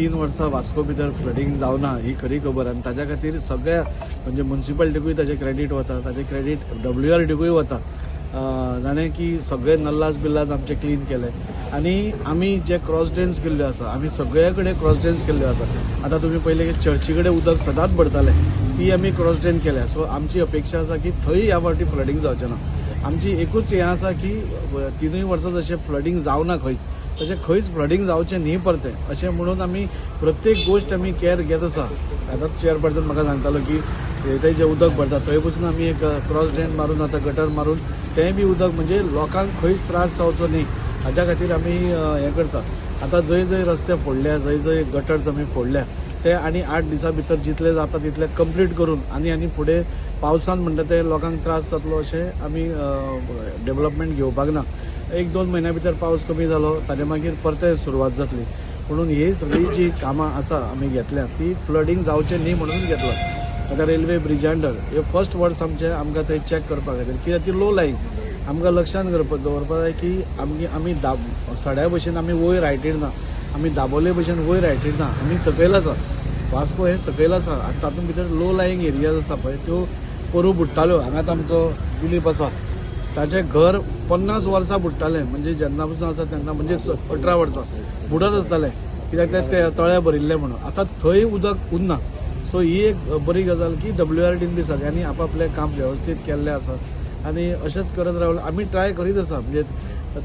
3 वर्सां वास्को भितर फ्लडिंग जावना ही खरी खबर आनी ताज्या खातीर सगळ्या म्हणजे म्युनिसिपालिटीकूय ताजें क्रेडीट वता, ताजें क्रेडीट WRDकूय वता. जाणें की सगळे नल्लाज बिल्लाज आमचे क्लीन केले आनी आमी जे क्रॉस ड्रेन्स केल्ल्यो आसा आमी सगळे कडेन क्रॉस ड्रेन्स केल्ल्यो आसा. आतां तुमी पयले की चर्ची कडेन उदक सदांच भरताले, ती आमी क्रॉस ड्रेन केल्या. सो आमची अपेक्षा आसा की थंय ह्या फावटी फ्लडिंग जावचें ना. आमची एकूच हें आसा की 3 वर्सां जशें फ्लडिंग जावना खंयच तशें खंयच फ्लडिंग जावचें न्ही परतें अशें म्हणून आमी प्रत्येक गोश्ट आमी केअर घेत आसा. आतांच चेअरपर्सन म्हाका सांगतालो की थंय जें उदक भरता थंय पसून आमी एक क्रॉस ड्रेन मारून आतां गटर मारून तेंय बी उदक म्हणजे लोकांक खंयच त्रास जावचो न्ही हाच्या खातीर आमी हें करता. आतां जंय जंय रस्ते फोडल्या, जंय जंय गटर्स आमी फोडल्या ते आनी 8 दिसां भितर जितले जाता तितले कंप्लीट करून आनी फुडें पावसान म्हणटा ते लोकांक त्रास जातलो अशें आमी डेव्हलपमेंट घेवपाक ना. 1-2 म्हयन्या भितर पावस कमी जालो ताजे मागीर परते सुरवात जातली. म्हणून ही सगळी जी कामां आसा आमी घेतल्या ती फ्लडिंग जावचें न्ही म्हणून घेतला. आतां रेल्वे ब्रिजा अंडर हे फर्स्ट वर्ड्स आमचे आमकां थंय चॅक करपा खातीर कित्याक ती लो लायन आमकां लक्षांत दवरपा जाय की आमी सड्या भशेन आमी वयर हायटीर ना, आमी दाबोले भशेन वयर हायटीर ना, आमी सकयल आसा. वास्को हे सकयल आसा आनी तातूंत भितर लो लायंग एरियाज आसा पळय त्यो पोरू बुडटाल्यो. हांगाच आमचो दिलीप आसा ताचें घर 50 वर्सां बुडटालें म्हणजे जेन्ना पसून आसा तेन्ना म्हणजे 18 वर्सां बुडत आसतालें कित्याक ते तळे भरिल्ले म्हणून. आतां थंय उदक उरना. सो ही एक बरी गजाल की WRDन बी सगळ्यांनी आपापलें काम वेवस्थीत केल्लें आसा आनी अशेंच करत रावलें. आमी ट्राय करीत आसा म्हणजे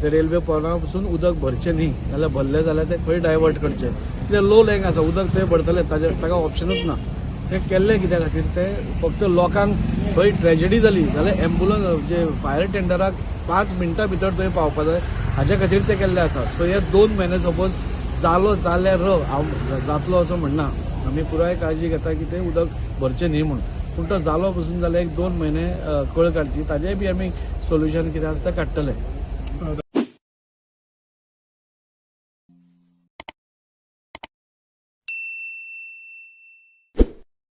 ते रेल्वे पोला पसून उदक भरचें न्ही जाल्यार भरलें जाल्यार ते खंय डायवर्ट करचें कित्याक लो लँग आसा उदक थंय भरतलें ताका ऑप्शनूच ना. ते केल्लें कित्या खातीर ते फक्त लोकांक खंय ट्रॅजेडी जाली जाल्यार एम्बुलन्स जे फायर टेंडराक 5 मिनटां भितर थंय पावपा जाय हाच्या खातीर ते केल्ले आसा. सो हे 2 म्हयने सपोज जालो जाल्यार हांव जातलो असो म्हणना. आमी पुराय काळजी घेता की ते उदक भरचें न्ही म्हणून. पूण तो जालो पसून जाल्यार 1-2 म्हयने कळ काडची ताजेय बी आमी सोल्युशन कितें आसा तें काडटले.